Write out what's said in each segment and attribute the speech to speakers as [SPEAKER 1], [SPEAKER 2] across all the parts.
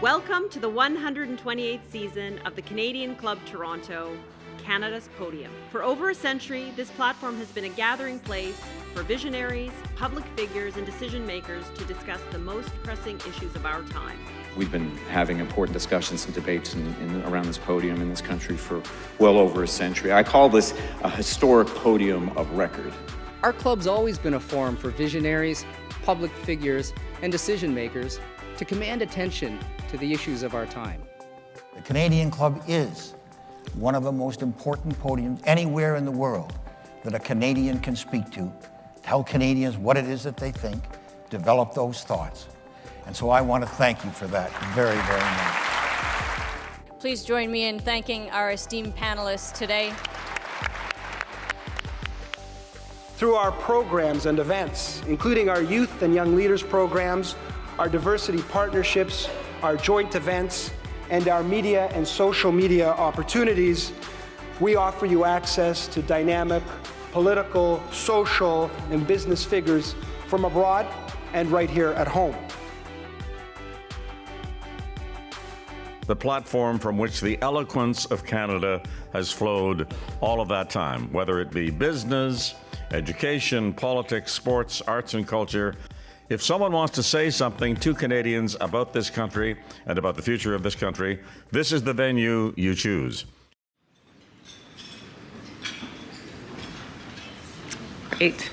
[SPEAKER 1] Welcome to the 128th season of the Canadian Club Toronto, Canada's Podium. For over a century, this platform has been a gathering place for visionaries, public figures, and decision makers to discuss the most pressing issues of our time.
[SPEAKER 2] We've been having important discussions and debates around this podium in this country for well over a century. I call this a historic podium of record.
[SPEAKER 3] Our club's always been a forum for visionaries, public figures, and decision makers to command attention to the issues of our time.
[SPEAKER 4] The Canadian Club is one of the most important podiums anywhere in the world that a Canadian can speak to, tell Canadians what it is that they think, develop those thoughts. And so I want to thank you for that very, very much.
[SPEAKER 5] Please join me in thanking our esteemed panelists today.
[SPEAKER 6] Through our programs and events, including our youth and young leaders programs, our diversity partnerships, our joint events, and our media and social media opportunities, we offer you access to dynamic political, social, and business figures from abroad and right here at home.
[SPEAKER 7] The platform from which the eloquence of Canada has flowed all of that time, whether it be business, education, politics, sports, arts and culture. If someone wants to say something to Canadians about this country and about the future of this country, this is the venue you choose.
[SPEAKER 8] Great.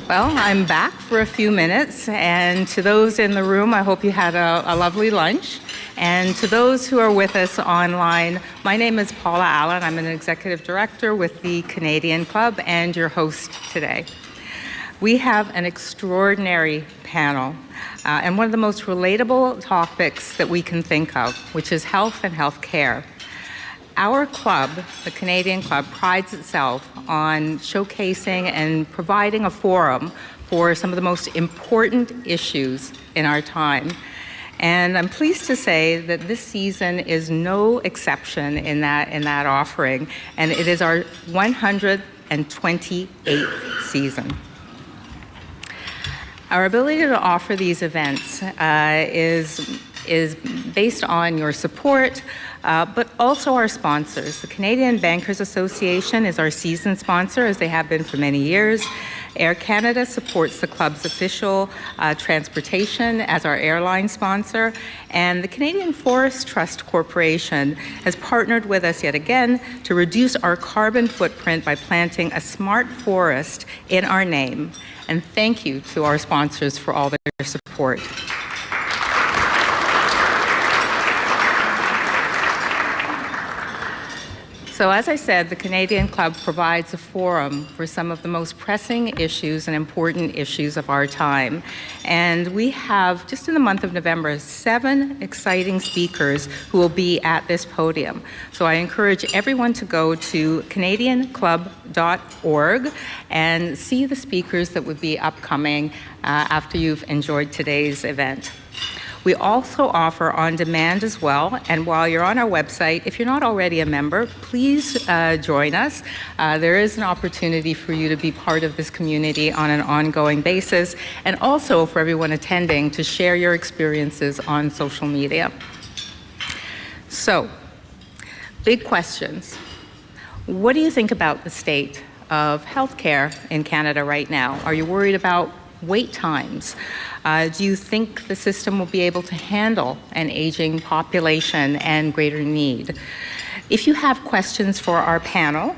[SPEAKER 8] Well, I'm back for a few minutes, and to those in the room, I hope you had a lovely lunch. And to those who are with us online, my name is Paula Allen. I'm an executive director with the Canadian Club and your host today. We have an extraordinary panel and one of the most relatable topics that we can think of, which is health and health care. Our club, the Canadian Club, prides itself on showcasing and providing a forum for some of the most important issues in our time. And I'm pleased to say that this season is no exception in that offering, and it is our 128th season. Our ability to offer these events is based on your support, but also our sponsors. The Canadian Bankers Association is our season sponsor, as they have been for many years. Air Canada supports the club's official transportation as our airline sponsor, and the Canadian Forest Trust Corporation has partnered with us yet again to reduce our carbon footprint by planting a smart forest in our name. And thank you to our sponsors for all their support. So as I said, the Canadian Club provides a forum for some of the most pressing issues and important issues of our time. And we have, just in the month of November, 7 exciting speakers who will be at this podium. So I encourage everyone to go to canadianclub.org and see the speakers that would be upcoming after you've enjoyed today's event. We also offer on demand as well, and while you're on our website, if you're not already a member, please join us. There is an opportunity for you to be part of this community on an ongoing basis, and also for everyone attending to share your experiences on social media. So, big questions. What do you think about the state of healthcare in Canada right now? Are you worried about wait times? Do you think the system will be able to handle an aging population and greater need? If you have questions for our panel,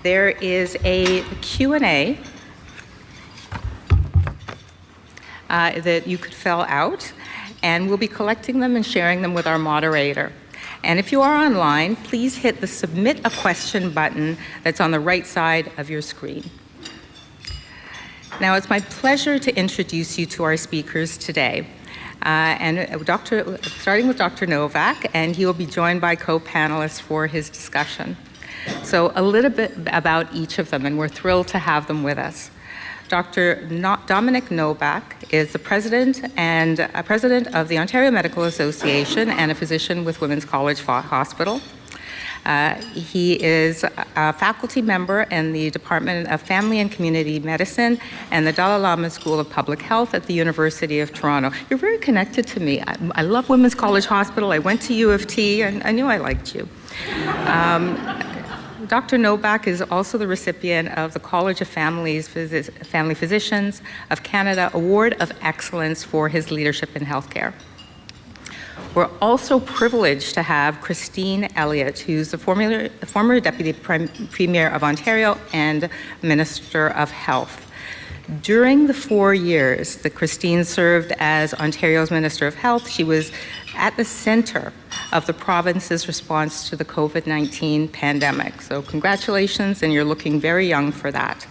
[SPEAKER 8] there is a Q&A that you could fill out, and we'll be collecting them and sharing them with our moderator. And if you are online, please hit the Submit a Question button that's on the right side of your screen. Now, it's my pleasure to introduce you to our speakers today. Starting with Dr. Novak, and he will be joined by co-panelists for his discussion. So a little bit about each of them, and we're thrilled to have them with us. Dr. Dominic Novak is the president of the Ontario Medical Association and a physician with Women's College Hospital. He is a faculty member in the Department of Family and Community Medicine and the Dalai Lama School of Public Health at the University of Toronto. You're very connected to me. I love Women's College Hospital. I went to U of T, and I knew I liked you. Dr. Novak is also the recipient of the College of Family Physicians of Canada Award of Excellence for his leadership in healthcare. We're also privileged to have Christine Elliott, who's the former Deputy Premier of Ontario and Minister of Health. During the 4 years that Christine served as Ontario's Minister of Health, she was at the center of the province's response to the COVID-19 pandemic. So congratulations, and you're looking very young for that.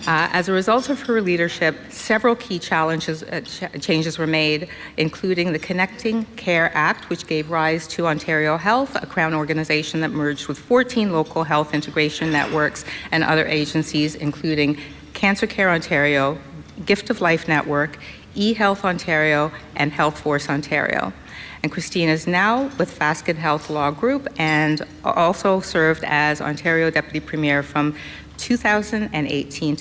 [SPEAKER 8] As a result of her leadership, several key changes were made, including the Connecting Care Act, which gave rise to Ontario Health, a Crown organization that merged with 14 local health integration networks and other agencies, including Cancer Care Ontario, Gift of Life Network, eHealth Ontario, and Health Force Ontario. And Christine is now with Fasken Health Law Group and also served as Ontario Deputy Premier from 2018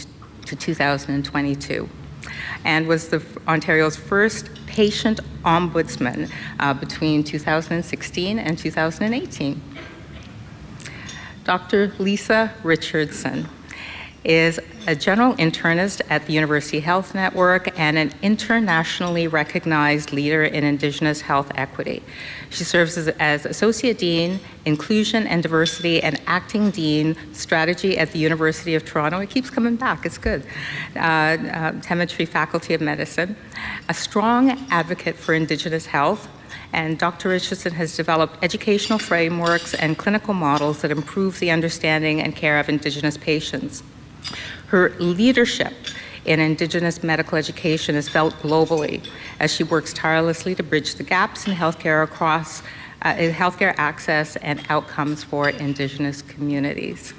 [SPEAKER 8] to 2022, and was Ontario's first patient ombudsman between 2016 and 2018. Dr. Lisa Richardson is a general internist at the University Health Network and an internationally recognized leader in Indigenous health equity. She serves as Associate Dean, Inclusion and Diversity, and Acting Dean, Strategy at the University of Toronto. It keeps coming back, it's good. Temetry Faculty of Medicine. A strong advocate for Indigenous health, and Dr. Richardson has developed educational frameworks and clinical models that improve the understanding and care of Indigenous patients. Her leadership in Indigenous medical education is felt globally as she works tirelessly to bridge the gaps in healthcare across healthcare access and outcomes for Indigenous communities.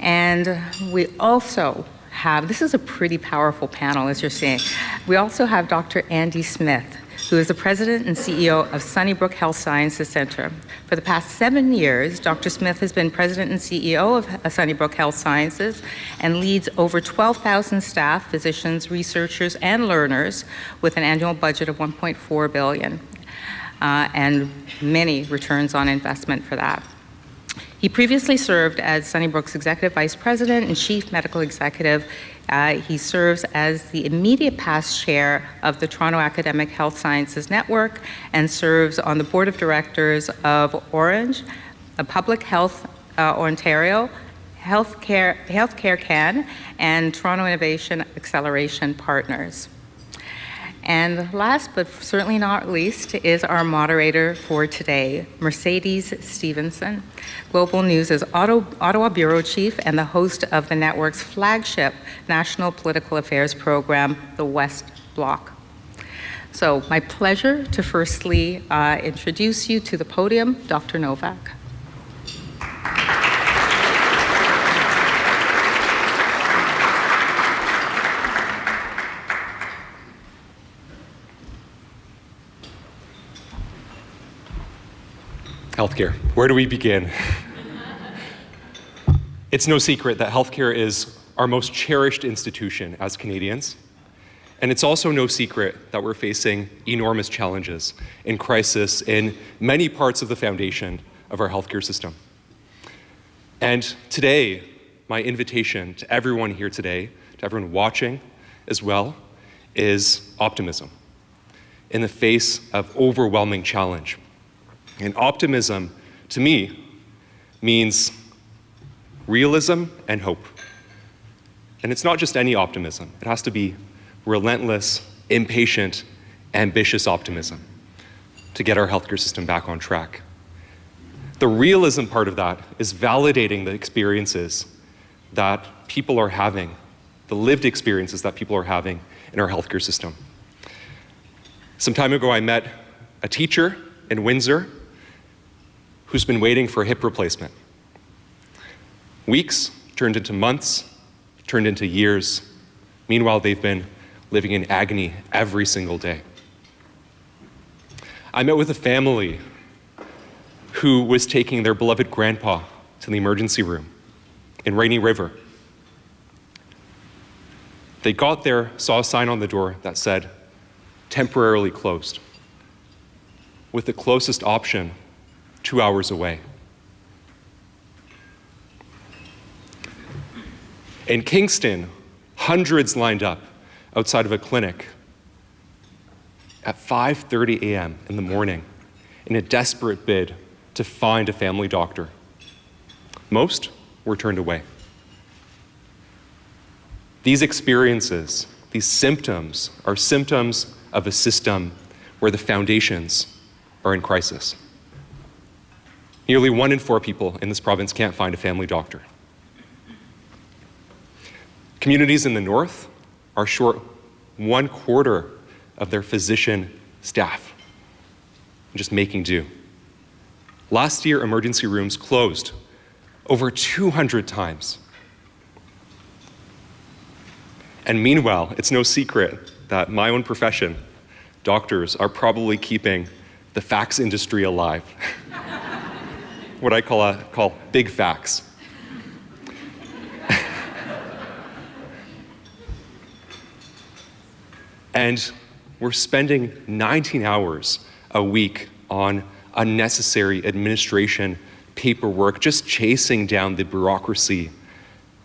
[SPEAKER 8] And we also have, this is a pretty powerful panel, as you're seeing. We also have Dr. Andy Smith, who is the president and CEO of Sunnybrook Health Sciences Center. For the past 7 years, Dr. Smith has been president and CEO of Sunnybrook Health Sciences and leads over 12,000 staff, physicians, researchers, and learners with an annual budget of $1.4 billion and many returns on investment for that. He previously served as Sunnybrook's executive vice president and chief medical executive. He serves as the immediate past chair of the Toronto Academic Health Sciences Network and serves on the board of directors of Orange, Public Health Ontario, Healthcare Can, and Toronto Innovation Acceleration Partners. And last but certainly not least is our moderator for today, Mercedes Stephenson. Global News is Ottawa Bureau Chief and the host of the network's flagship national political affairs program, The West Block. So my pleasure to firstly introduce you to the podium, Dr. Novak.
[SPEAKER 9] Healthcare. Where do we begin? It's no secret that healthcare is our most cherished institution as Canadians. And it's also no secret that we're facing enormous challenges and crisis in many parts of the foundation of our healthcare system. And today, my invitation to everyone here today, to everyone watching as well, is optimism in the face of overwhelming challenge. And optimism, to me, means realism and hope. And it's not just any optimism. It has to be relentless, impatient, ambitious optimism to get our healthcare system back on track. The realism part of that is validating the experiences that people are having, the lived experiences that people are having in our healthcare system. Some time ago, I met a teacher in Windsor who's been waiting for a hip replacement. Weeks turned into months, turned into years. Meanwhile, they've been living in agony every single day. I met with a family who was taking their beloved grandpa to the emergency room in Rainy River. They got there, saw a sign on the door that said, temporarily closed, with the closest option 2 hours away. In Kingston, hundreds lined up outside of a clinic at 5:30 a.m. in the morning in a desperate bid to find a family doctor. Most were turned away. These experiences, these symptoms, are symptoms of a system where the foundations are in crisis. Nearly 1 in 4 people in this province can't find a family doctor. Communities in the north are short 1/4 of their physician staff, just making do. Last year, emergency rooms closed over 200 times. And meanwhile, it's no secret that my own profession, doctors, are probably keeping the fax industry alive. What I call big facts. And we're spending 19 hours a week on unnecessary administration, paperwork, just chasing down the bureaucracy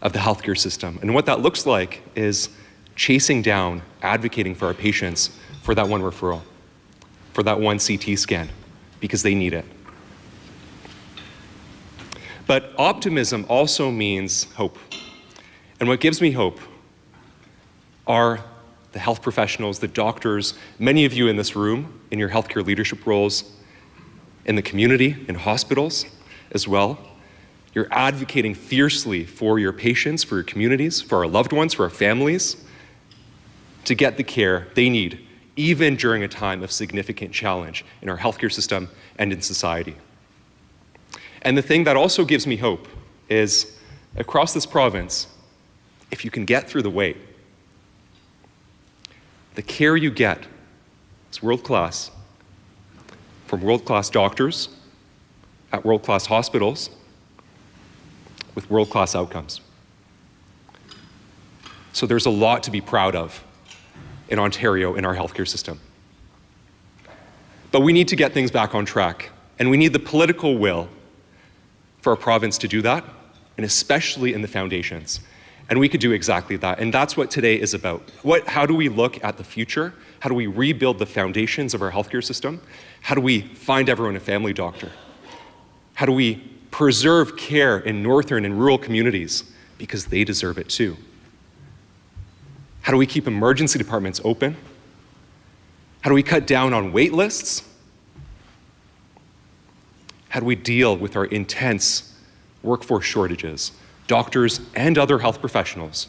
[SPEAKER 9] of the healthcare system. And what that looks like is chasing down, advocating for our patients for that one referral, for that one CT scan, because they need it. But optimism also means hope. And what gives me hope are the health professionals, the doctors, many of you in this room, in your healthcare leadership roles, in the community, in hospitals as well. You're advocating fiercely for your patients, for your communities, for our loved ones, for our families, to get the care they need, even during a time of significant challenge in our healthcare system and in society. And the thing that also gives me hope is, across this province, if you can get through the wait, the care you get is world-class, from world-class doctors at world-class hospitals with world-class outcomes. So there's a lot to be proud of in Ontario in our healthcare system. But we need to get things back on track, and we need the political will for our province to do that, and especially in the foundations. And we could do exactly that. And that's what today is about. How do we look at the future? How do we rebuild the foundations of our healthcare system? How do we find everyone a family doctor? How do we preserve care in northern and rural communities? Because they deserve it too. How do we keep emergency departments open? How do we cut down on wait lists? How do we deal with our intense workforce shortages, doctors and other health professionals?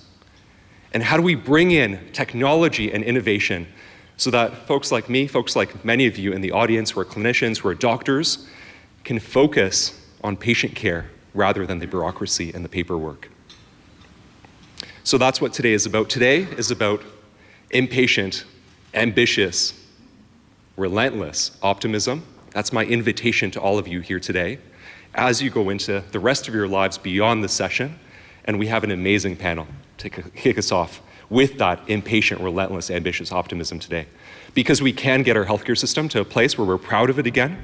[SPEAKER 9] And how do we bring in technology and innovation so that folks like me, folks like many of you in the audience who are clinicians, who are doctors, can focus on patient care rather than the bureaucracy and the paperwork? So that's what today is about. Today is about impatient, ambitious, relentless optimism. That's my invitation to all of you here today as you go into the rest of your lives beyond the session. And we have an amazing panel to kick us off with that impatient, relentless, ambitious optimism today. Because we can get our healthcare system to a place where we're proud of it again.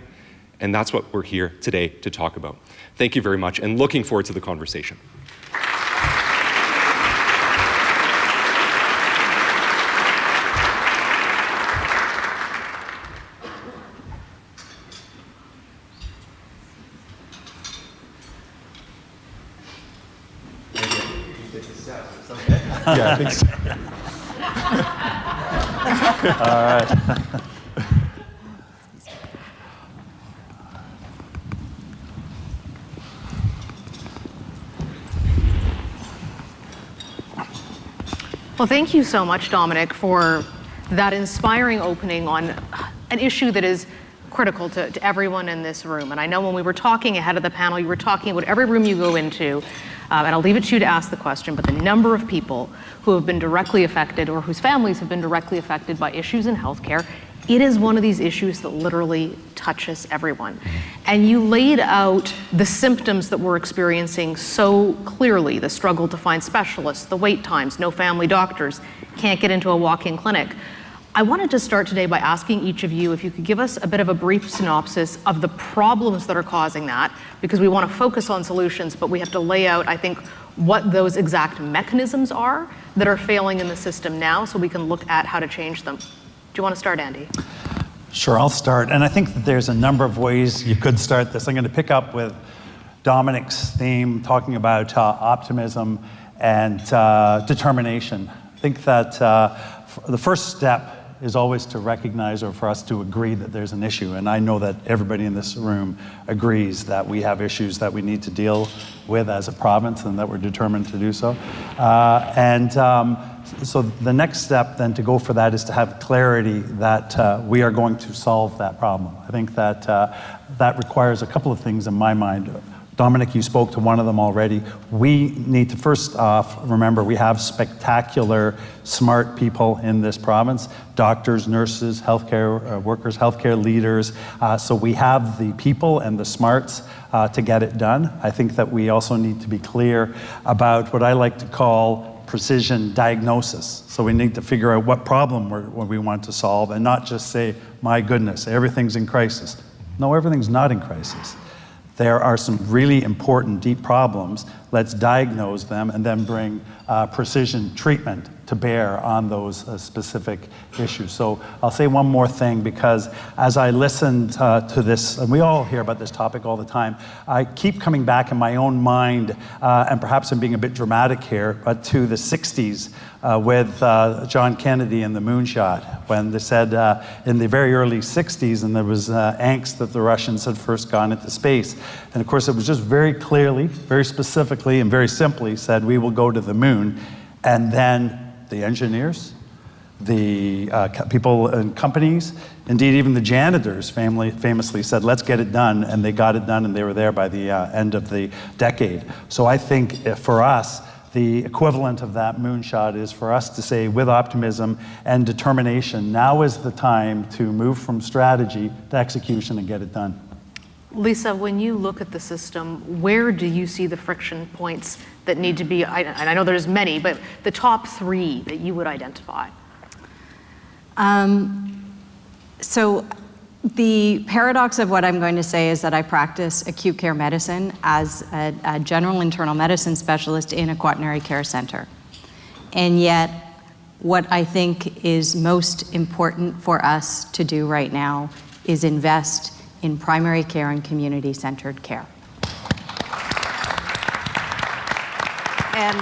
[SPEAKER 9] And that's what we're here today to talk about. Thank you very much, and looking forward to the conversation.
[SPEAKER 10] Yeah, I think so. All right.
[SPEAKER 11] Well, thank you so much, Dominic, for that inspiring opening on an issue that is critical to everyone in this room. And I know when we were talking ahead of the panel, you were talking about every room you go into, and I'll leave it to you to ask the question, but the number of people who have been directly affected or whose families have been directly affected by issues in healthcare It is one of these issues that literally touches everyone. And you laid out the symptoms that we're experiencing so clearly, the struggle to find specialists, the wait times, no family doctors, can't get into a walk-in clinic. I wanted to start today by asking each of you if you could give us a bit of a brief synopsis of the problems that are causing that, because we want to focus on solutions, but we have to lay out, I think, what those exact mechanisms are that are failing in the system now so we can look at how to change them. Do you want to start, Andy?
[SPEAKER 10] Sure, I'll start. And I think that there's a number of ways you could start this. I'm going to pick up with Dominic's theme, talking about optimism and determination. I think that the first step is always to recognize, or for us to agree, that there's an issue. And I know that everybody in this room agrees that we have issues that we need to deal with as a province and that we're determined to do so. So the next step then to go for that is to have clarity that we are going to solve that problem. I think that that requires a couple of things in my mind. Dominic, you spoke to one of them already. We need to first off remember we have spectacular, smart people in this province, doctors, nurses, healthcare workers, healthcare leaders. So we have the people and the smarts to get it done. I think that we also need to be clear about what I like to call precision diagnosis. So we need to figure out what problem we want to solve and not just say, my goodness, everything's in crisis. No, everything's not in crisis. There are some really important, deep problems. Let's diagnose them and then bring precision treatment to bear on those specific issues. So I'll say one more thing, because as I listened to this, and we all hear about this topic all the time, I keep coming back in my own mind, and perhaps I'm being a bit dramatic here, but to the 60s with John Kennedy and the moonshot, when they said in the very early 60s, and there was angst that the Russians had first gone into space. And of course, it was just very clearly, very specifically, and very simply said, we will go to the moon. And then the engineers, the people in companies, indeed even the janitors famously said, let's get it done, and they got it done, and they were there by the end of the decade. So I think for us, the equivalent of that moonshot is for us to say, with optimism and determination, now is the time to move from strategy to execution and get it done.
[SPEAKER 11] Lisa, when you look at the system, where do you see the friction points that need to be, and I know there's many, but the top 3 that you would identify?
[SPEAKER 12] So the paradox of what I'm going to say is that I practice acute care medicine as a general internal medicine specialist in a quaternary care center. And yet, what I think is most important for us to do right now is invest in primary care and community-centered care. And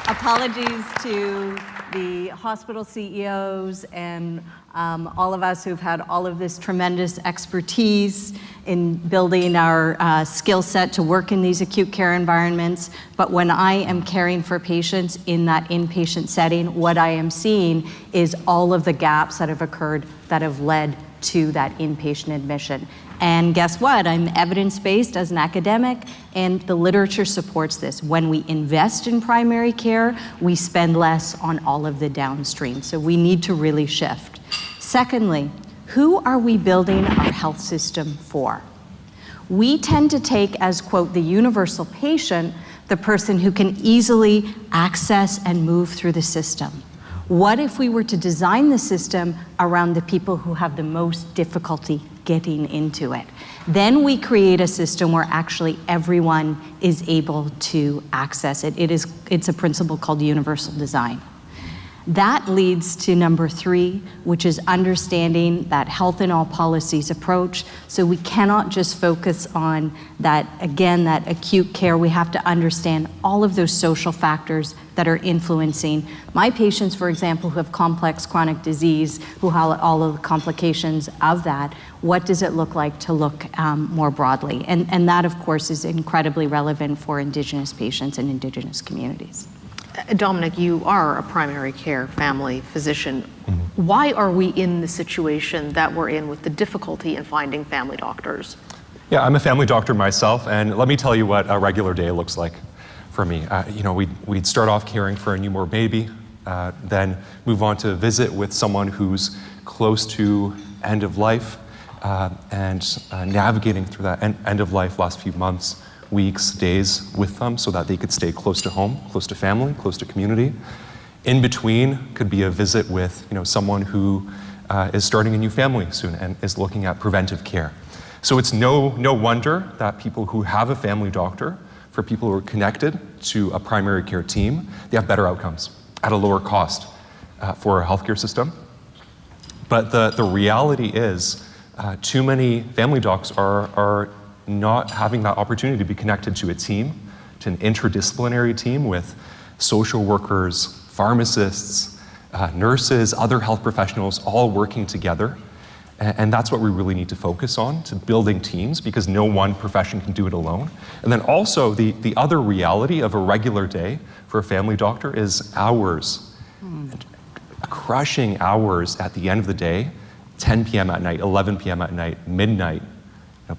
[SPEAKER 12] apologies to the hospital CEOs and all of us who've had all of this tremendous expertise in building our skill set to work in these acute care environments. But when I am caring for patients in that inpatient setting, what I am seeing is all of the gaps that have occurred that have led to that inpatient admission. And guess what? I'm evidence-based as an academic, and the literature supports this. When we invest in primary care, we spend less on all of the downstream. So we need to really shift. Secondly, who are we building our health system for? We tend to take as, quote, the universal patient, the person who can easily access and move through the system. What if we were to design the system around the people who have the most difficulty getting into it? Then we create a system where actually everyone is able to access it. It's a principle called universal design. That leads to number 3, which is understanding that health in all policies approach. So we cannot just focus on that, again, that acute care. We have to understand all of those social factors that are influencing my patients, for example, who have complex chronic disease, who have all of the complications of that. What does it look like to look more broadly? And that, of course, is incredibly relevant for Indigenous patients and Indigenous communities.
[SPEAKER 11] Dominic, you are a primary care family physician. Mm-hmm. Why are we in the situation that we're in with the difficulty in finding family doctors?
[SPEAKER 9] Yeah, I'm a family doctor myself, and let me tell you what a regular day looks like for me. We'd start off caring for a newborn baby, then move on to visit with someone who's close to end of life, and navigating through that end of life last few months, weeks, days with them so that they could stay close to home, close to family, close to community. In between could be a visit with someone who is starting a new family soon and is looking at preventive care. So it's no wonder that people who have a family doctor, for people who are connected to a primary care team, they have better outcomes at a lower cost for our healthcare system. But the reality is too many family docs are not having that opportunity to be connected to a team, to an interdisciplinary team with social workers, pharmacists, nurses, other health professionals all working together. And that's what we really need to focus on, to building teams, because no one profession can do it alone. And then also the other reality of a regular day for a family doctor is hours. Crushing hours at the end of the day, 10 p.m. at night, 11 p.m. at night, midnight,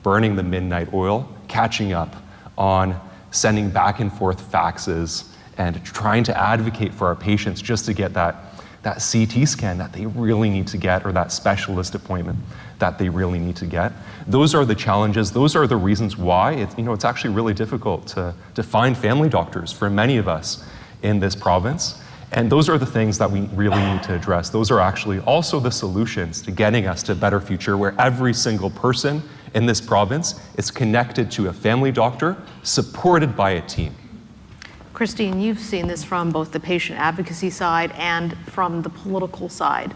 [SPEAKER 9] burning the midnight oil, catching up on sending back and forth faxes and trying to advocate for our patients just to get that CT scan that they really need to get, or that specialist appointment that they really need to get. Those are the challenges. Those are the reasons why it's actually really difficult to find family doctors for many of us in this province. And those are the things that we really need to address. Those are actually also the solutions to getting us to a better future where every single person in this province is connected to a family doctor, supported by a team.
[SPEAKER 11] Christine, you've seen this from both the patient advocacy side and from the political side.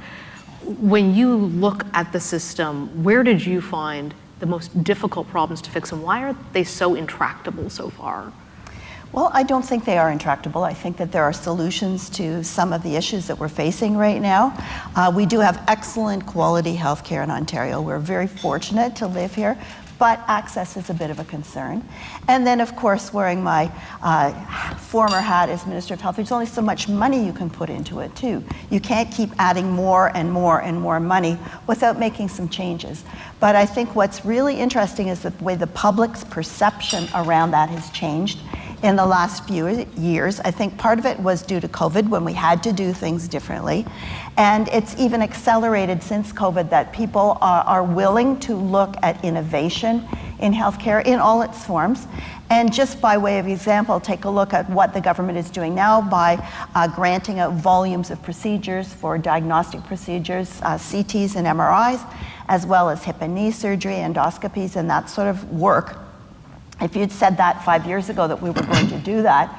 [SPEAKER 11] When you look at the system, where did you find the most difficult problems to fix, and why are they so intractable so far?
[SPEAKER 13] Well, I don't think they are intractable. I think that there are solutions to some of the issues that we're facing right now. We do have excellent quality healthcare in Ontario. We're very fortunate to live here, but access is a bit of a concern. And then, of course, wearing my former hat as Minister of Health, there's only so much money you can put into it, too. You can't keep adding more and more and more money without making some changes. But I think what's really interesting is the way the public's perception around that has changed in the last few years. I think part of it was due to COVID, when we had to do things differently. And it's even accelerated since COVID that people are willing to look at innovation in healthcare in all its forms. And just by way of example, take a look at what the government is doing now by granting out volumes of procedures for diagnostic procedures, CTs and MRIs, as well as hip and knee surgery, endoscopies, and that sort of work. If you'd said that 5 years ago that we were going to do that,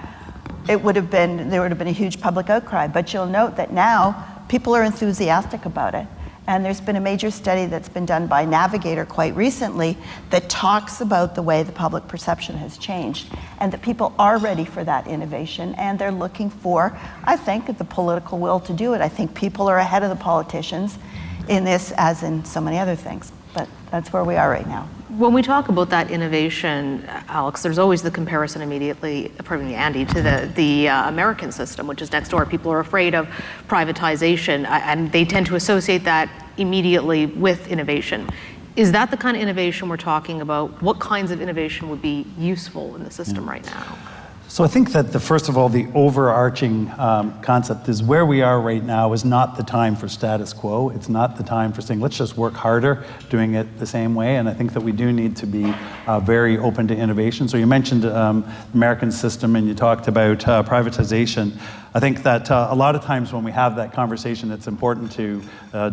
[SPEAKER 13] there would have been a huge public outcry. But you'll note that now people are enthusiastic about it. And there's been a major study that's been done by Navigator quite recently that talks about the way the public perception has changed, and that people are ready for that innovation, and they're looking for, I think, the political will to do it. I think people are ahead of the politicians in this, as in so many other things. But that's where we are right now.
[SPEAKER 11] When we talk about that innovation, Alex, there's always the comparison immediately, pardon me, Andy, to the American system, which is next door. People are afraid of privatization, and they tend to associate that immediately with innovation. Is that the kind of innovation we're talking about? What kinds of innovation would be useful in the system right now?
[SPEAKER 10] So I think that first of all, the overarching concept is where we are right now is not the time for status quo. It's not the time for saying, let's just work harder, doing it the same way. And I think that we do need to be very open to innovation. So you mentioned the American system, and you talked about privatization. I think that a lot of times when we have that conversation, it's important to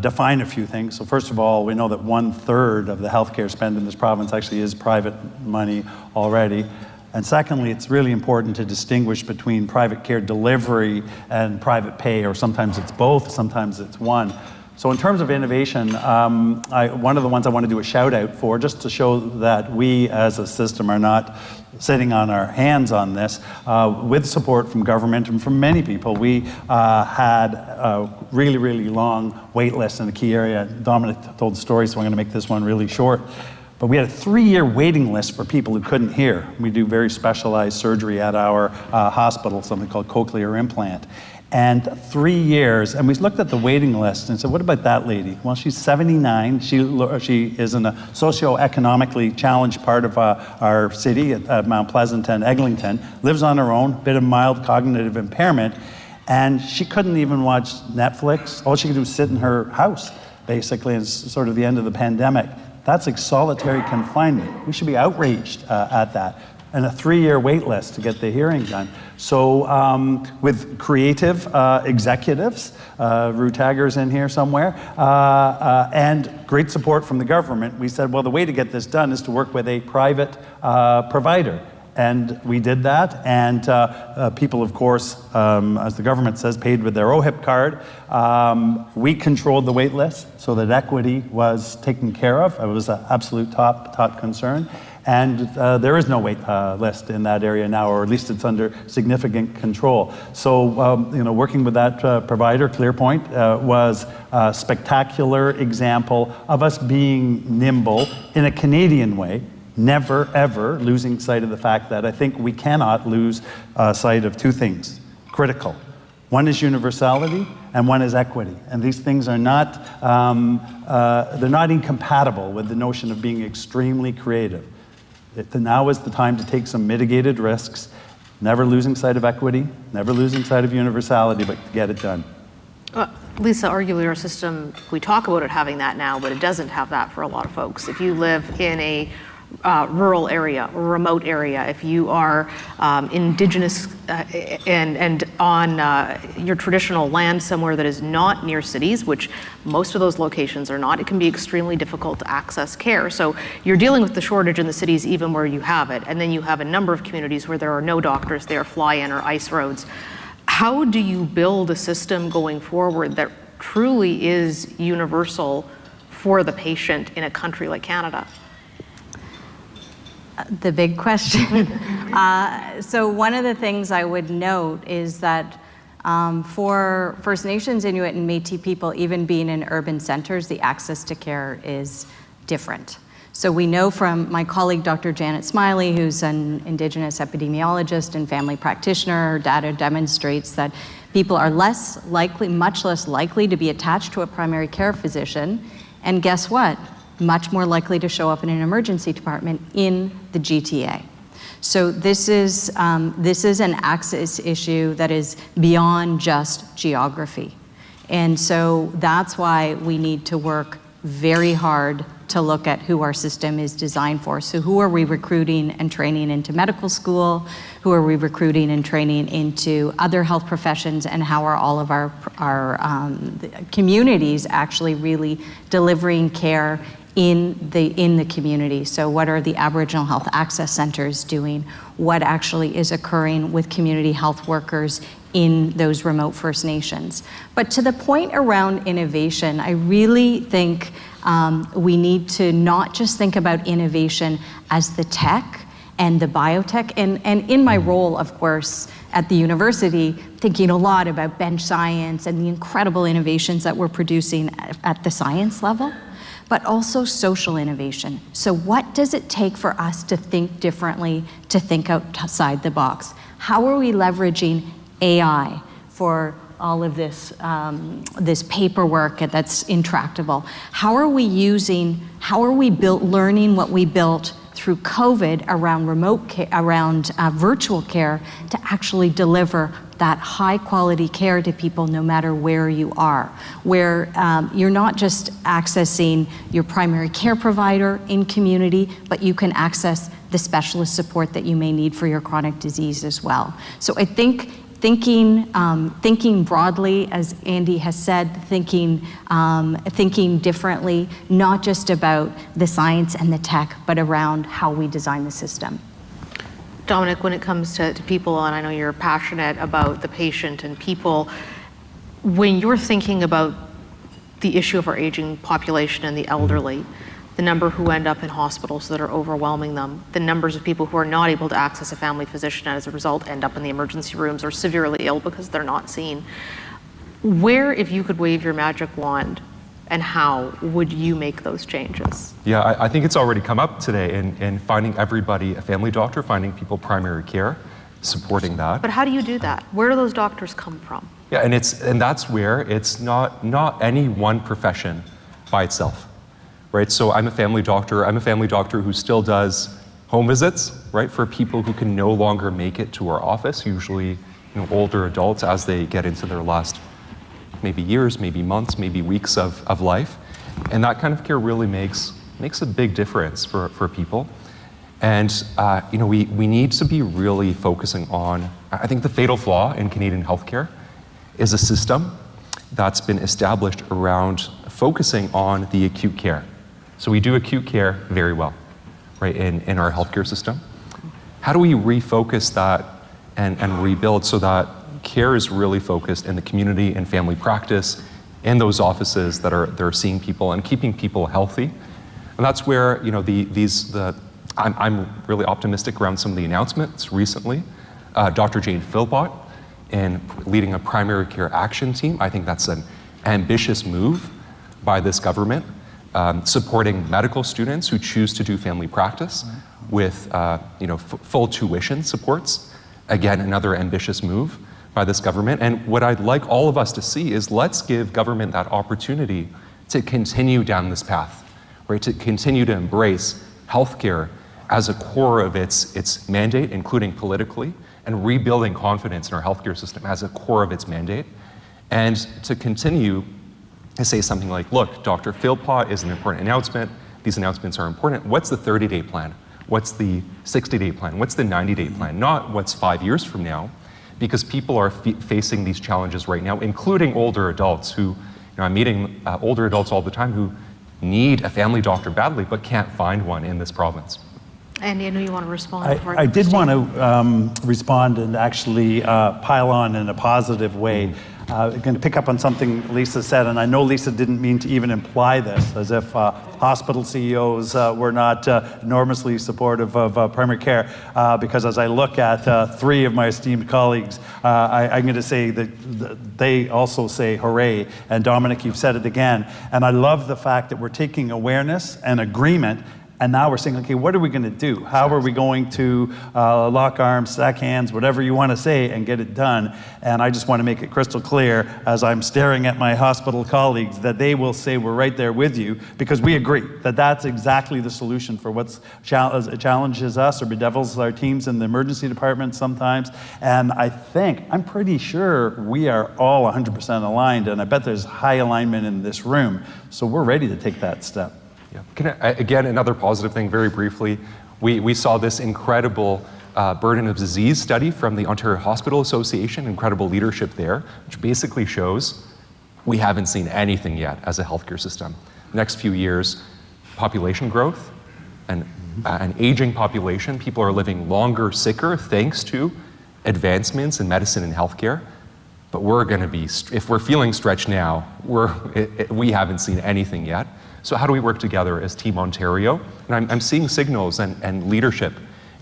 [SPEAKER 10] define a few things. So first of all, we know that 1/3 of the healthcare spend in this province actually is private money already. And secondly, it's really important to distinguish between private care delivery and private pay, or sometimes it's both, sometimes it's one. So in terms of innovation, one of the ones I want to do a shout out for, just to show that we as a system are not sitting on our hands on this, with support from government and from many people, we had a really, really long wait list in a key area. Dominic told the story, so I'm going to make this one really short. But we had a 3-year waiting list for people who couldn't hear. We do very specialized surgery at our hospital, something called cochlear implant. And 3 years, and we looked at the waiting list and said, what about that lady? Well, she's 79. She is in a socioeconomically challenged part of our city at Mount Pleasant and Eglinton, lives on her own, bit of mild cognitive impairment. And she couldn't even watch Netflix. All she could do was sit in her house, basically, and it's sort of the end of the pandemic. That's like solitary confinement. We should be outraged at that. And a 3-year wait list to get the hearing done. So with creative executives, Rue Tagger's in here somewhere, and great support from the government, we said, well, the way to get this done is to work with a private provider. And we did that, and people, of course, as the government says, paid with their OHIP card. We controlled the wait list so that equity was taken care of. It was an absolute top concern. And there is no wait list in that area now, or at least it's under significant control. So, working with that provider, ClearPoint, was a spectacular example of us being nimble in a Canadian way, never, ever losing sight of the fact that I think we cannot lose sight of two things, critical. One is universality, and one is equity. And these things are not, they're not incompatible with the notion of being extremely creative. Now is the time to take some mitigated risks, never losing sight of equity, never losing sight of universality, but to get it done.
[SPEAKER 11] Lisa, arguably our system, we talk about it having that now, but it doesn't have that for a lot of folks. If you live in a rural area, or remote area, if you are Indigenous and on your traditional land somewhere that is not near cities, which most of those locations are not, it can be extremely difficult to access care. So you're dealing with the shortage in the cities even where you have it, and then you have a number of communities where there are no doctors, they are fly-in or ice roads. How do you build a system going forward that truly is universal for the patient in a country like Canada?
[SPEAKER 12] The big question. So one of the things I would note is that for First Nations, Inuit, and Métis people, even being in urban centers, the access to care is different. So we know from my colleague, Dr. Janet Smiley, who's an Indigenous epidemiologist and family practitioner, her data demonstrates that people are less likely, much less likely to be attached to a primary care physician. And guess what? Much more likely to show up in an emergency department in the GTA. So this is an access issue that is beyond just geography. And so that's why we need to work very hard to look at who our system is designed for. So who are we recruiting and training into medical school? Who are we recruiting and training into other health professions? And how are all of our communities actually really delivering care in the community? So what are the Aboriginal Health Access Centers doing? What actually is occurring with community health workers in those remote First Nations? But to the point around innovation, I really think we need to not just think about innovation as the tech and the biotech. And in my role, of course, at the university, thinking a lot about bench science and the incredible innovations that we're producing at the science level, but also social innovation. So what does it take for us to think differently, to think outside the box? How are we leveraging AI for all of this, this paperwork that's intractable? How are we learning what we built through COVID around remote care, around virtual care, to actually deliver that high quality care to people no matter where you are, where you're not just accessing your primary care provider in community, but you can access the specialist support that you may need for your chronic disease as well. So I think thinking broadly, as Andy has said, thinking differently, not just about the science and the tech, but around how we design the system.
[SPEAKER 11] Dominic, when it comes to people, and I know you're passionate about the patient and people, when you're thinking about the issue of our aging population and the elderly, the number who end up in hospitals that are overwhelming them, the numbers of people who are not able to access a family physician and as a result end up in the emergency rooms or severely ill because they're not seen. Where, if you could wave your magic wand, and how would you make those changes?
[SPEAKER 9] Yeah, I think it's already come up today in finding everybody a family doctor, finding people primary care, supporting that.
[SPEAKER 11] But how do you do that? Where do those doctors come from?
[SPEAKER 9] Yeah, and that's where it's not any one profession by itself, right? So I'm a family doctor who still does home visits, right, for people who can no longer make it to our office, usually older adults as they get into their last maybe years, maybe months, maybe weeks of life. And that kind of care really makes a big difference for people. And we need to be really focusing on, I think the fatal flaw in Canadian healthcare is a system that's been established around focusing on the acute care. So we do acute care very well, right, in our healthcare system. How do we refocus that and rebuild so that care is really focused in the community and family practice, in those offices that are seeing people and keeping people healthy? And that's where I'm really optimistic around some of the announcements recently. Dr. Jane Philpott in leading a primary care action team. I think that's an ambitious move by this government, supporting medical students who choose to do family practice with full tuition supports. Again, another ambitious move by this government. And what I'd like all of us to see is let's give government that opportunity to continue down this path, right? To continue to embrace healthcare as a core of its mandate, including politically, and rebuilding confidence in our healthcare system as a core of its mandate. And to continue to say something like, look, Dr. Philpott is an important announcement. These announcements are important. What's the 30-day plan? What's the 60-day plan? What's the 90-day plan? Not what's 5 years from now, because people are facing these challenges right now, including older adults who, I'm meeting older adults all the time who need a family doctor badly, but can't find one in this province.
[SPEAKER 11] Andy, I know you want to respond.
[SPEAKER 10] I did want to respond and actually pile on in a positive way. I'm going to pick up on something Lisa said, and I know Lisa didn't mean to even imply this, as if hospital CEOs were not enormously supportive of primary care, because as I look at three of my esteemed colleagues, I'm going to say that they also say hooray, and Dominic, you've said it again, and I love the fact that we're taking awareness and agreement. And now we're saying, okay, what are we going to do? How are we going to lock arms, stack hands, whatever you want to say, and get it done? And I just want to make it crystal clear, as I'm staring at my hospital colleagues, that they will say we're right there with you, because we agree that that's exactly the solution for what challenges us or bedevils our teams in the emergency department sometimes. And I'm pretty sure we are all 100% aligned, and I bet there's high alignment in this room. So we're ready to take that step.
[SPEAKER 9] Yeah. Again, another positive thing, very briefly, we saw this incredible burden of disease study from the Ontario Hospital Association, incredible leadership there, which basically shows we haven't seen anything yet as a healthcare system. Next few years, population growth, and an aging population, people are living longer, sicker, thanks to advancements in medicine and healthcare. But we're going to be, if we're feeling stretched now, we haven't seen anything yet. So how do we work together as Team Ontario? And I'm seeing signals and leadership,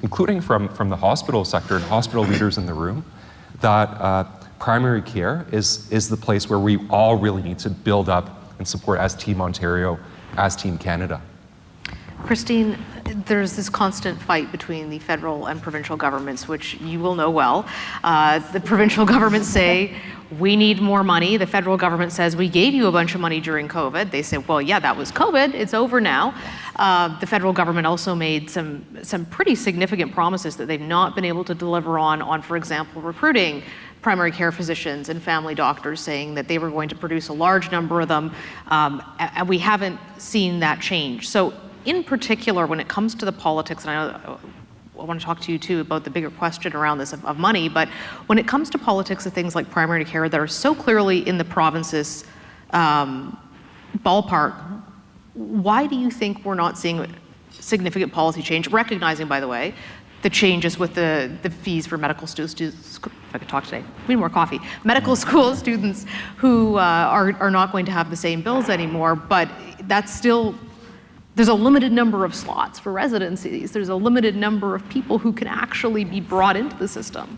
[SPEAKER 9] including from the hospital sector and hospital leaders in the room, that primary care is the place where we all really need to build up and support as Team Ontario, as Team Canada.
[SPEAKER 11] Christine, there's this constant fight between the federal and provincial governments, which you will know well. The provincial governments say, we need more money. The federal government says, we gave you a bunch of money during COVID. They say, well, yeah, that was COVID. It's over now. The federal government also made some pretty significant promises that they've not been able to deliver on, for example, recruiting primary care physicians and family doctors, saying that they were going to produce a large number of them, and we haven't seen that change. So in particular, when it comes to the politics, and I want to talk to you too about the bigger question around this of money, but when it comes to politics of things like primary care that are so clearly in the province's ballpark, why do you think we're not seeing significant policy change, recognizing, by the way, the changes with the fees for medical students, if I could talk today, we need more coffee, medical school students who are not going to have the same bills anymore, but that's still, there's a limited number of slots for residencies. There's a limited number of people who can actually be brought into the system.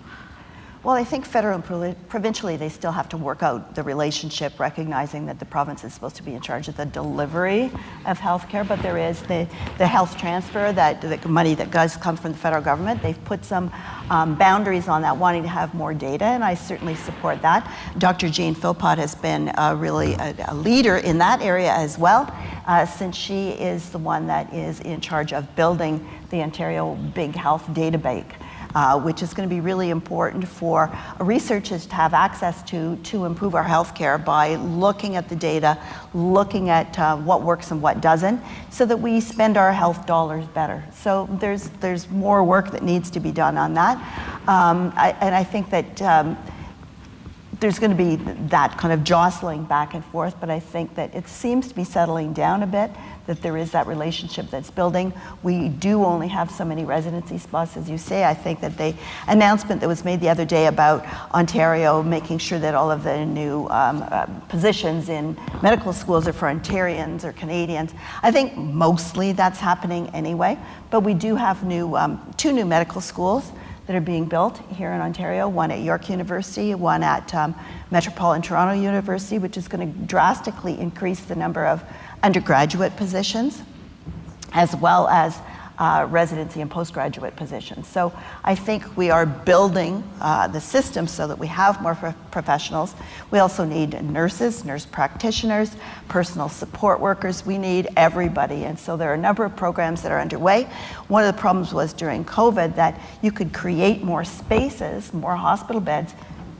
[SPEAKER 13] Well, I think federal and provincially, they still have to work out the relationship, recognizing that the province is supposed to be in charge of the delivery of healthcare, but there is the health transfer, that the money that does come from the federal government. They've put some boundaries on that, wanting to have more data, and I certainly support that. Dr. Jane Philpott has been really a leader in that area as well, since she is the one that is in charge of building the Ontario Big Health Data Bank. which is going to be really important for researchers to have access to improve our healthcare by looking at the data, looking at what works and what doesn't, so that we spend our health dollars better. So there's more work that needs to be done on that. And I think that there's going to be that kind of jostling back and forth, but I think that it seems to be settling down a bit, that there is that relationship that's building. We do only have so many residency spots, as you say. I think that the announcement that was made the other day about Ontario making sure that all of the new positions in medical schools are for Ontarians or Canadians, I think mostly that's happening anyway, but we do have two new medical schools that are being built here in Ontario, one at York University, one at Metropolitan Toronto University, which is going to drastically increase the number of undergraduate positions, as well as residency and postgraduate positions. So I think we are building the system so that we have more professionals. We also need nurses, nurse practitioners, personal support workers. We need everybody. And so there are a number of programs that are underway. One of the problems was during COVID that you could create more spaces, more hospital beds,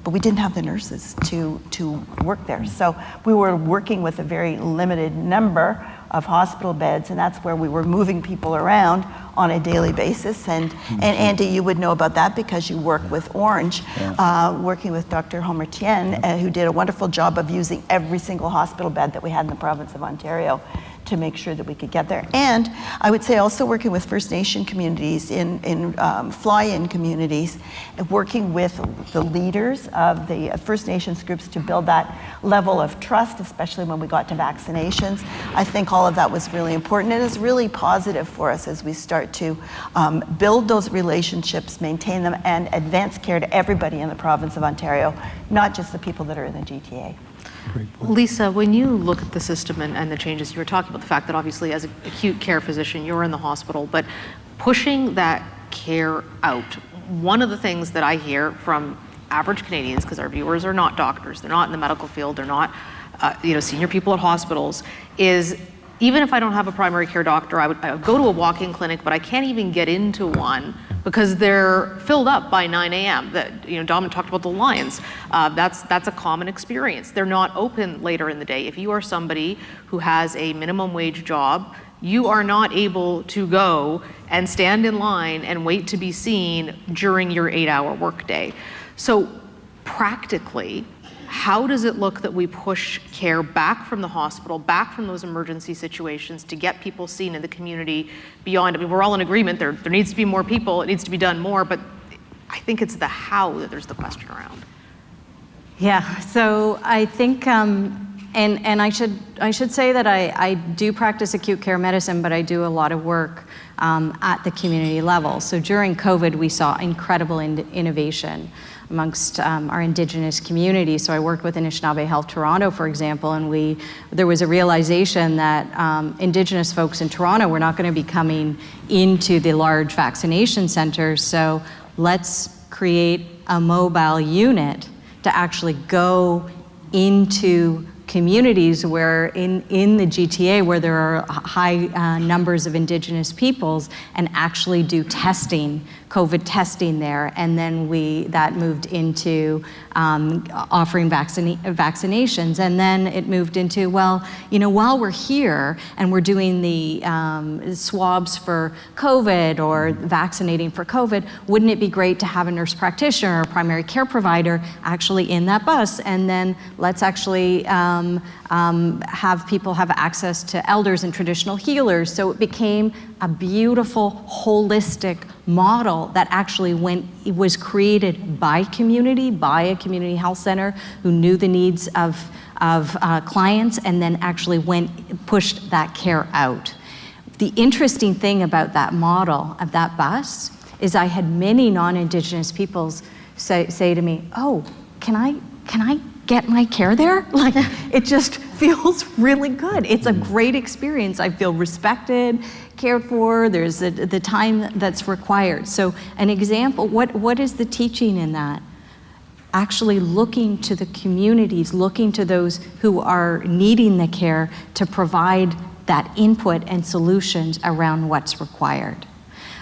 [SPEAKER 13] but we didn't have the nurses to work there. So we were working with a very limited number of hospital beds, and that's where we were moving people around on a daily basis. And Andy, you would know about that because you work with Orange, working with Dr. Homer Tien, who did a wonderful job of using every single hospital bed that we had in the province of Ontario to make sure that we could get there. And I would say also working with First Nation communities in fly-in communities, working with the leaders of the First Nations groups to build that level of trust, especially when we got to vaccinations. I think all of that was really important, and it's really positive for us as we start to build those relationships, maintain them, and advance care to everybody in the province of Ontario, not just the people that are in the GTA.
[SPEAKER 11] Lisa, when you look at the system and the changes, you were talking about the fact that obviously as an acute care physician, you're in the hospital, but pushing that care out, one of the things that I hear from average Canadians, because our viewers are not doctors, they're not in the medical field, they're not senior people at hospitals, is even if I don't have a primary care doctor, I would go to a walk-in clinic, but I can't even get into one because they're filled up by 9 a.m. Dominic talked about the lines. That's a common experience. They're not open later in the day. If you are somebody who has a minimum wage job, you are not able to go and stand in line and wait to be seen during your 8-hour workday. So practically, how does it look that we push care back from the hospital, back from those emergency situations to get people seen in the community beyond? I mean, we're all in agreement, there needs to be more people, it needs to be done more, but I think it's the how that there's the question around.
[SPEAKER 12] Yeah, so I think, and I should say that I do practice acute care medicine, but I do a lot of work at the community level. So during COVID, we saw incredible innovation amongst our Indigenous communities. So I worked with Anishinaabe Health Toronto, for example, and there was a realization that Indigenous folks in Toronto were not going to be coming into the large vaccination centers. So let's create a mobile unit to actually go into communities where in the GTA where there are high numbers of Indigenous peoples and actually do testing, COVID testing there, and then that moved into offering vaccinations, and then it moved into, well, while we're here and we're doing the swabs for COVID or vaccinating for COVID, wouldn't it be great to have a nurse practitioner or a primary care provider actually in that bus, and then let's actually have people have access to elders and traditional healers. So it became a beautiful, holistic model that actually was created by a community health center who knew the needs of clients, and then actually pushed that care out. The interesting thing about that model of that bus is I had many non-Indigenous peoples say to me, "Oh, can I get my care there?" Like, it just feels really good. It's a great experience. I feel respected, cared for. There's the time that's required. So an example, what is the teaching in that? Actually looking to the communities, looking to those who are needing the care to provide that input and solutions around what's required.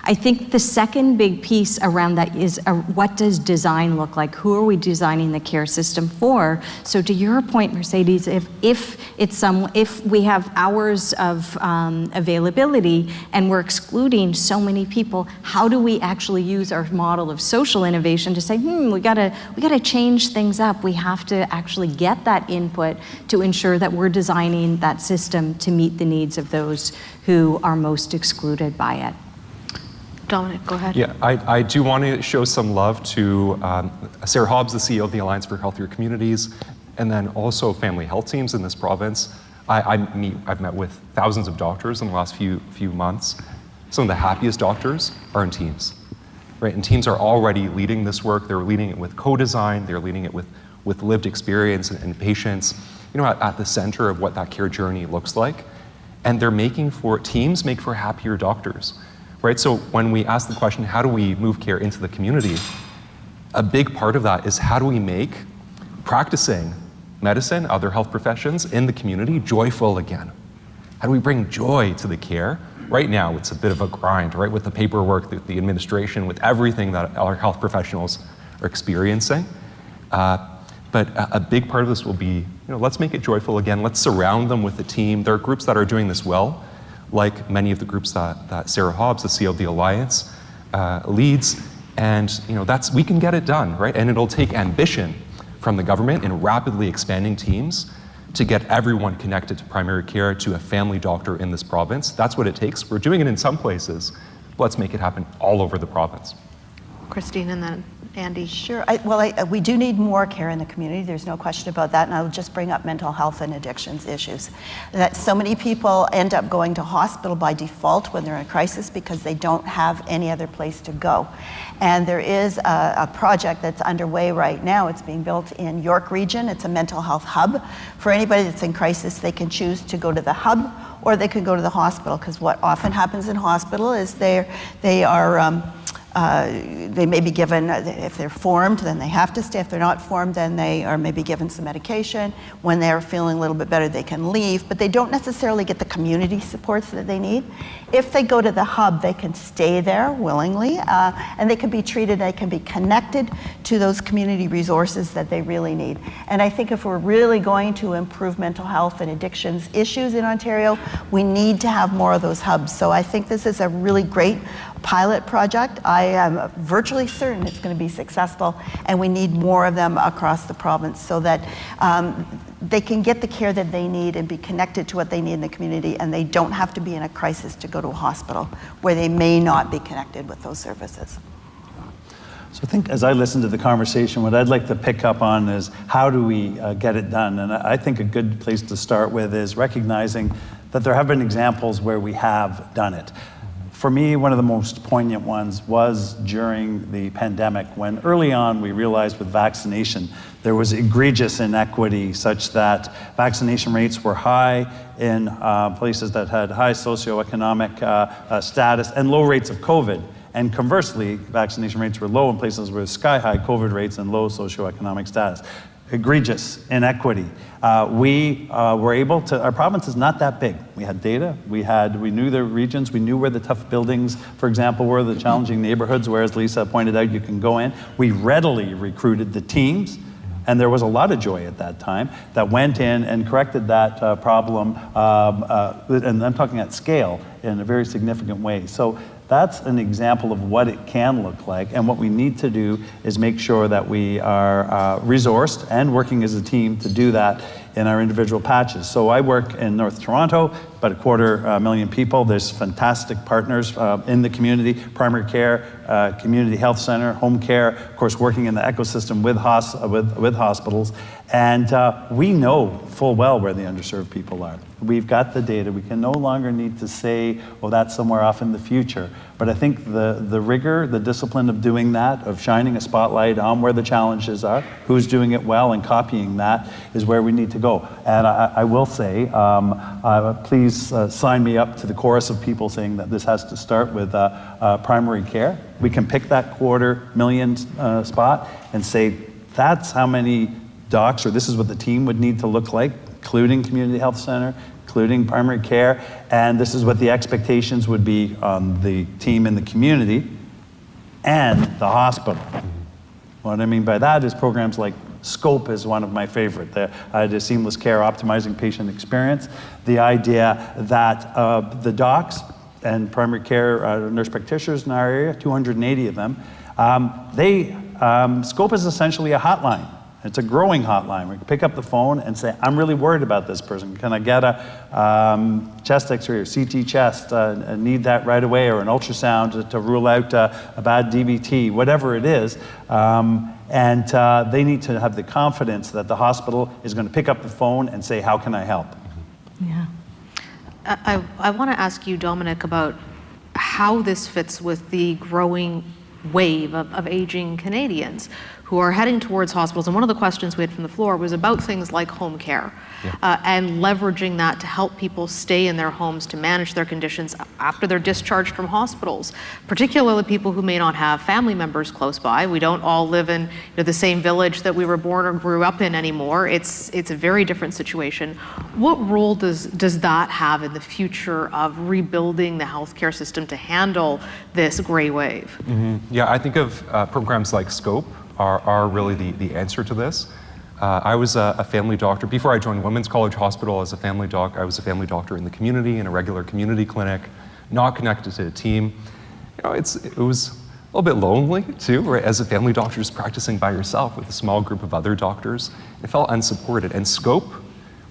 [SPEAKER 12] I think the second big piece around that is what does design look like? Who are we designing the care system for? So to your point, Mercedes, if we have hours of availability and we're excluding so many people, how do we actually use our model of social innovation to say, we gotta change things up. We have to actually get that input to ensure that we're designing that system to meet the needs of those who are most excluded by it.
[SPEAKER 11] Dominic, go ahead.
[SPEAKER 9] Yeah, I do want to show some love to Sarah Hobbs, the CEO of the Alliance for Healthier Communities, and then also family health teams in this province. I've met with thousands of doctors in the last few months. Some of the happiest doctors are in teams, right? And teams are already leading this work. They're leading it with co-design. They're leading it with lived experience and patients, at the center of what that care journey looks like. And teams make for happier doctors. Right, so when we ask the question, how do we move care into the community? A big part of that is how do we make practicing medicine, other health professions in the community joyful again? How do we bring joy to the care? Right now, it's a bit of a grind, right, with the paperwork, the administration, with everything that our health professionals are experiencing. But a big part of this will be, let's make it joyful again. Let's surround them with a team. There are groups that are doing this well, like many of the groups that Sarah Hobbs, the CEO of the Alliance, leads. And we can get it done, right? And it'll take ambition from the government in rapidly expanding teams to get everyone connected to primary care, to a family doctor in this province. That's what it takes. We're doing it in some places. Let's make it happen all over the province.
[SPEAKER 11] Christine, and then Andy.
[SPEAKER 13] Sure. We do need more care in the community. There's no question about that. And I'll just bring up mental health and addictions issues. That so many people end up going to hospital by default when they're in a crisis because they don't have any other place to go. And there is a project that's underway right now. It's being built in York Region. It's a mental health hub. For anybody that's in crisis, they can choose to go to the hub or they can go to the hospital, because what often happens in hospital is they may be given, if they're formed, then they have to stay. If they're not formed, then they are maybe given some medication. When they're feeling a little bit better, they can leave, but they don't necessarily get the community supports that they need. If they go to the hub, they can stay there willingly, and they can be treated, they can be connected to those community resources that they really need. And I think if we're really going to improve mental health and addictions issues in Ontario, we need to have more of those hubs. So I think this is a really great pilot project. I am virtually certain it's going to be successful, and we need more of them across the province so that they can get the care that they need and be connected to what they need in the community, and they don't have to be in a crisis to go to a hospital where they may not be connected with those services.
[SPEAKER 10] So I think as I listen to the conversation, what I'd like to pick up on is how do we get it done? And I think a good place to start with is recognizing that there have been examples where we have done it. For me, one of the most poignant ones was during the pandemic, when early on we realized with vaccination there was egregious inequity such that vaccination rates were high in places that had high socioeconomic status and low rates of COVID. And conversely, vaccination rates were low in places with sky-high COVID rates and low socioeconomic status. Egregious inequity. We were able to, our province is not that big. We had data, we knew the regions, we knew where the tough buildings, for example, were the challenging neighborhoods, where, as Lisa pointed out, you can go in. We readily recruited the teams, and there was a lot of joy at that time that went in and corrected that problem, and I'm talking at scale, in a very significant way. So that's an example of what it can look like, and what we need to do is make sure that we are resourced and working as a team to do that in our individual patches. So I work in North Toronto, about 250,000 people. There's fantastic partners in the community, primary care, community health center, home care, of course working in the ecosystem with hospitals. And we know full well where the underserved people are. We've got the data. We can no longer need to say, oh, that's somewhere off in the future. But I think the rigor, the discipline of doing that, of shining a spotlight on where the challenges are, who's doing it well, and copying that is where we need to go. And I will say, please sign me up to the chorus of people saying that this has to start with primary care. We can pick that 250,000 spot and say, that's how many docs, or this is what the team would need to look like, including community health center, including primary care, and this is what the expectations would be on the team in the community and the hospital. What I mean by that is programs like SCOPE is one of my favorite. The seamless care, optimizing patient experience. The idea that the docs and primary care nurse practitioners in our area, 280 of them, SCOPE is essentially a hotline. It's a growing hotline. We can pick up the phone and say, I'm really worried about this person. Can I get a chest x-ray or CT chest, need that right away, or an ultrasound to rule out a bad DVT, whatever it is. And they need to have the confidence that the hospital is going to pick up the phone and say, how can I help?
[SPEAKER 11] Yeah. I want to ask you, Dominic, about how this fits with the growing wave of aging Canadians who are heading towards hospitals. And one of the questions we had from the floor was about things like home care and leveraging that to help people stay in their homes to manage their conditions after they're discharged from hospitals, particularly people who may not have family members close by. We don't all live in the same village that we were born or grew up in anymore. It's a very different situation. What role does that have in the future of rebuilding the healthcare system to handle this gray wave?
[SPEAKER 9] Yeah, I think of programs like SCOPE are really the answer to this. I was a family doctor. Before I joined Women's College Hospital as a family doc, I was a family doctor in the community, in a regular community clinic, not connected to a team. It was a little bit lonely too, right? As a family doctor, just practicing by yourself with a small group of other doctors. It felt unsupported. And SCOPE,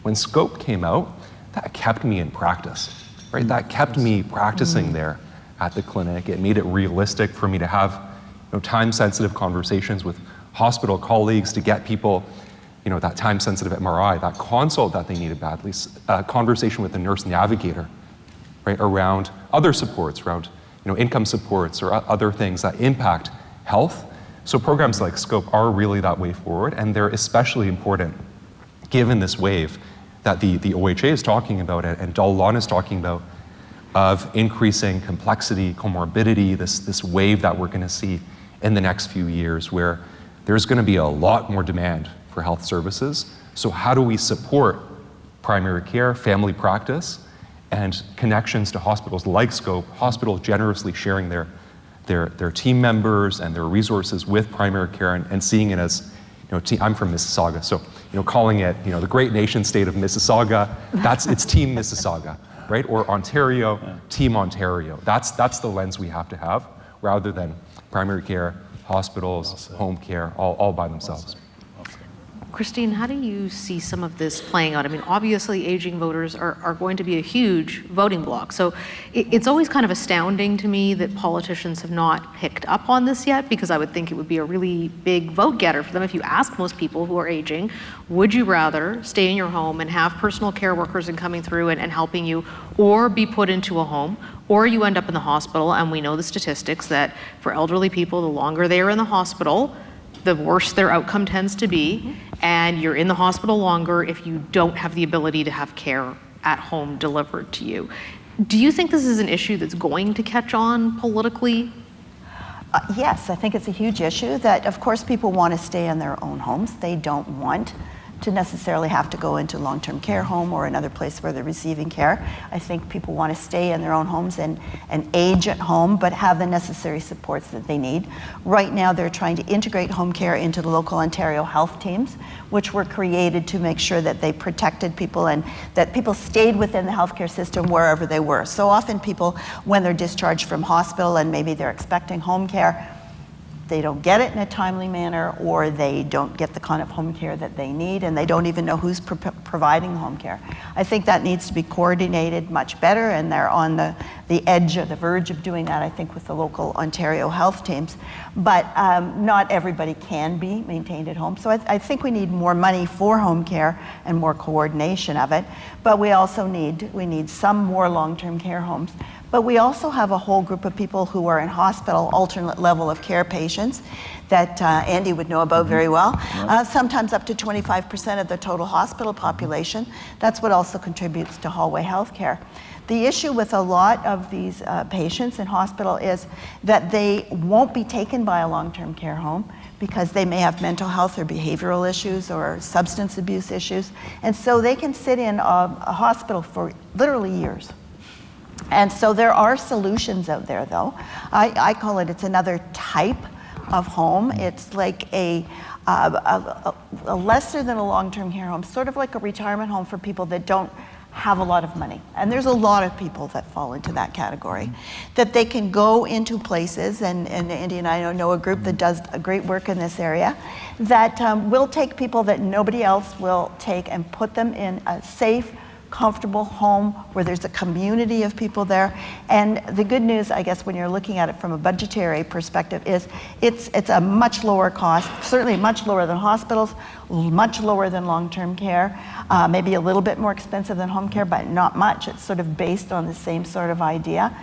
[SPEAKER 9] when SCOPE came out, that kept me in practice, right? That kept me practicing there at the clinic. It made it realistic for me to have time-sensitive conversations with hospital colleagues to get people, that time-sensitive MRI, that consult that they needed badly, a conversation with the nurse navigator, right, around other supports, around income supports or other things that impact health. So programs like SCOPE are really that way forward, and they're especially important given this wave that the OHA is talking about and Dalan is talking about of increasing complexity, comorbidity, this wave that we're going to see in the next few years where there's going to be a lot more demand for health services. So how do we support primary care, family practice, and connections to hospitals like SCOPE, hospitals generously sharing their team members and their resources with primary care and seeing it as, I'm from Mississauga, so calling it the great nation state of Mississauga, it's Team Mississauga, right? Or Ontario, Team Ontario. That's the lens we have to have, rather than primary care, hospitals, home care, all by themselves.
[SPEAKER 11] Christine, how do you see some of this playing out? I mean, obviously aging voters are going to be a huge voting bloc. So it's always kind of astounding to me that politicians have not picked up on this yet, because I would think it would be a really big vote getter for them. If you ask most people who are aging, would you rather stay in your home and have personal care workers coming through and helping you, or be put into a home, or you end up in the hospital? And we know the statistics that for elderly people, the longer they are in the hospital, the worse their outcome tends to be, and you're in the hospital longer if you don't have the ability to have care at home delivered to you. Do you think this is an issue that's going to catch on politically?
[SPEAKER 13] Yes, I think it's a huge issue that, of course, people want to stay in their own homes. They don't want to necessarily have to go into long-term care home or another place where they're receiving care. I think people want to stay in their own homes and age at home, but have the necessary supports that they need. Right now, they're trying to integrate home care into the local Ontario health teams, which were created to make sure that they protected people and that people stayed within the healthcare system wherever they were. So often people, when they're discharged from hospital and maybe they're expecting home care, they don't get it in a timely manner, or they don't get the kind of home care that they need, and they don't even know who's providing the home care. I think that needs to be coordinated much better, and they're on the edge or the verge of doing that, I think, with the local Ontario health teams. But not everybody can be maintained at home. So I think we need more money for home care and more coordination of it. But we also need some more long-term care homes. But we also have a whole group of people who are in hospital, alternate level of care patients that Andy would know about very well, sometimes up to 25% of the total hospital population. That's what also contributes to hallway health care. The issue with a lot of these patients in hospital is that they won't be taken by a long-term care home because they may have mental health or behavioral issues or substance abuse issues. And so they can sit in a hospital for literally years. And so there are solutions out there, though. I call it's another type of home. It's like a lesser than a long-term care home, sort of like a retirement home for people that don't have a lot of money. And there's a lot of people that fall into that category, that they can go into places, and Indy and I know a group that does a great work in this area, that will take people that nobody else will take and put them in a safe, comfortable home where there's a community of people there. And the good news, I guess, when you're looking at it from a budgetary perspective, is it's a much lower cost, certainly much lower than hospitals, much lower than long-term care, maybe a little bit more expensive than home care, but not much. It's sort of based on the same sort of idea.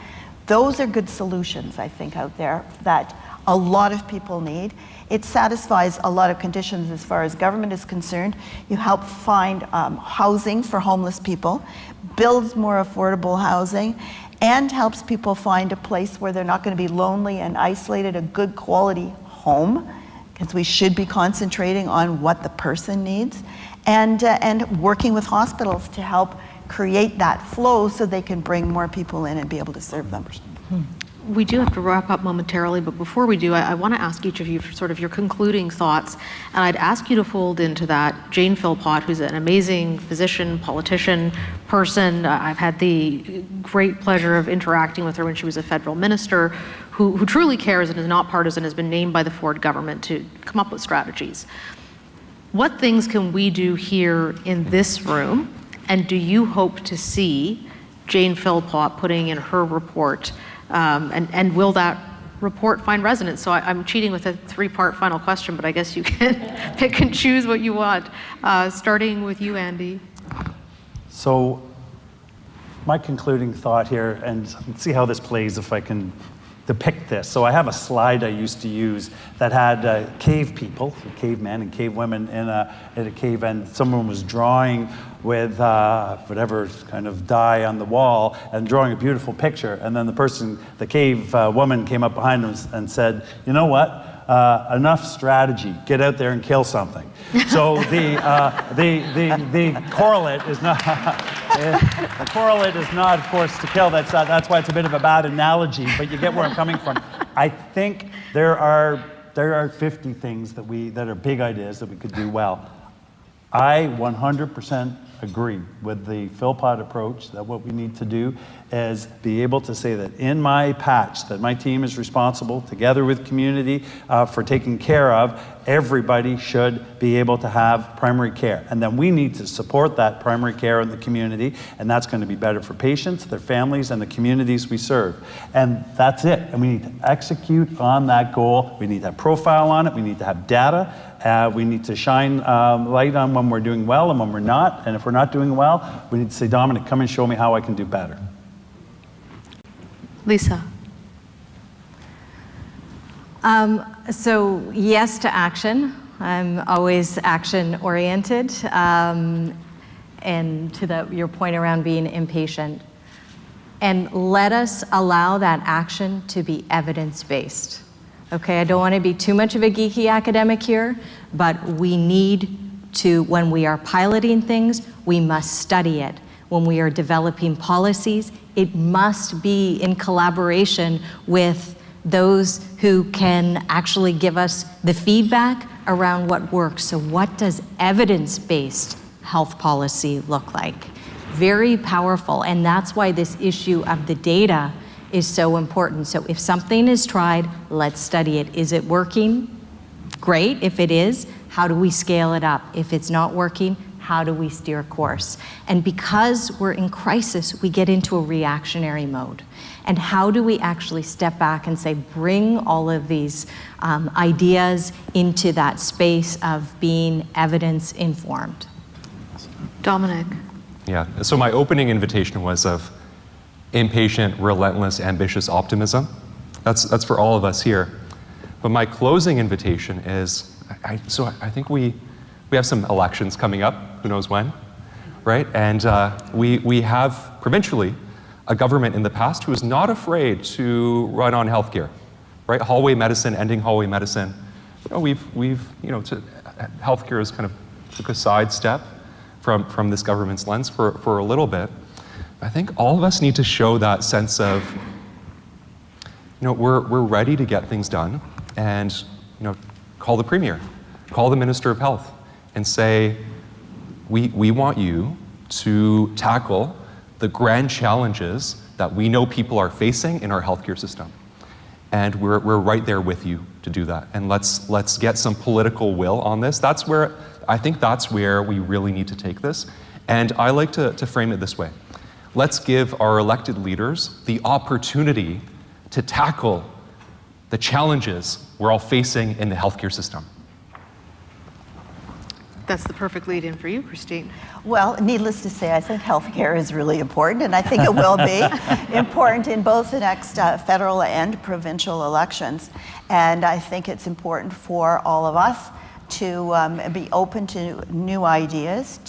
[SPEAKER 13] Those are good solutions, I think, out there that a lot of people need. It satisfies a lot of conditions as far as government is concerned. You help find housing for homeless people, builds more affordable housing, and helps people find a place where they're not going to be lonely and isolated, a good quality home, because we should be concentrating on what the person needs, and working with hospitals to help create that flow so they can bring more people in and be able to serve them.
[SPEAKER 11] We do have to wrap up momentarily, but before we do, I want to ask each of you for sort of your concluding thoughts, and I'd ask you to fold into that Jane Philpott, who's an amazing physician, politician, person. I've had the great pleasure of interacting with her when she was a federal minister, who truly cares and is not partisan, has been named by the Ford government to come up with strategies. What things can we do here in this room, and do you hope to see Jane Philpott putting in her report? And will that report find resonance? So I'm cheating with a three-part final question, but I guess you can pick and choose what you want. Starting with you, Andy.
[SPEAKER 10] So my concluding thought here, and let's see how this plays if I can depict this. So I have a slide I used to use that had cave people, cavemen and cave women in a cave, and someone was drawing with whatever kind of dye on the wall and drawing a beautiful picture. And then the cave woman came up behind him and said, "You know what? Enough strategy. Get out there and kill something." So the correlate is not the correlate is not, of course, to kill. That's why it's a bit of a bad analogy, but you get where I'm coming from. I think there are 50 things that are big ideas that we could do well. I 100% agree with the Philpott approach that what we need to do is be able to say that in my patch that my team is responsible, together with community, for taking care of, everybody should be able to have primary care. And then we need to support that primary care in the community, and that's going to be better for patients, their families, and the communities we serve. And that's it. And we need to execute on that goal. We need to have profile on it. We need to have data. We need to shine light on when we're doing well and when we're not. And if we're not doing well, we need to say, "Dominic, come and show me how I can do better."
[SPEAKER 11] Lisa.
[SPEAKER 12] So yes to action. I'm always action-oriented. And to your point around being impatient. And let us allow that action to be evidence-based. Okay, I don't want to be too much of a geeky academic here, but we need to, when we are piloting things, we must study it. When we are developing policies, it must be in collaboration with those who can actually give us the feedback around what works. So what does evidence-based health policy look like? Very powerful, and that's why this issue of the data is so important. So if something is tried, let's study it. Is it working? Great. If it is, how do we scale it up? If it's not working, how do we steer course? And because we're in crisis, we get into a reactionary mode. And how do we actually step back and say, bring all of these ideas into that space of being evidence-informed?
[SPEAKER 11] Dominic.
[SPEAKER 9] Yeah, so my opening invitation was of impatient, relentless, ambitious optimism. That's for all of us here. But my closing invitation is, I think we have some elections coming up, who knows when, right? And we have provincially a government in the past who is not afraid to run on healthcare, right? Hallway medicine, ending hallway medicine, healthcare has kind of took a sidestep from this government's lens for a little bit. I think all of us need to show that sense of, we're ready to get things done, and call the Premier, call the Minister of Health, and say, we want you to tackle the grand challenges that we know people are facing in our healthcare system. And we're right there with you to do that. And let's get some political will on this. I think that's where we really need to take this. And I like to frame it this way. Let's give our elected leaders the opportunity to tackle the challenges we're all facing in the healthcare system.
[SPEAKER 11] That's the perfect lead-in for you, Christine.
[SPEAKER 13] Well, needless to say, I think healthcare is really important, and I think it will be important in both the next federal and provincial elections. And I think it's important for all of us to be open to new ideas,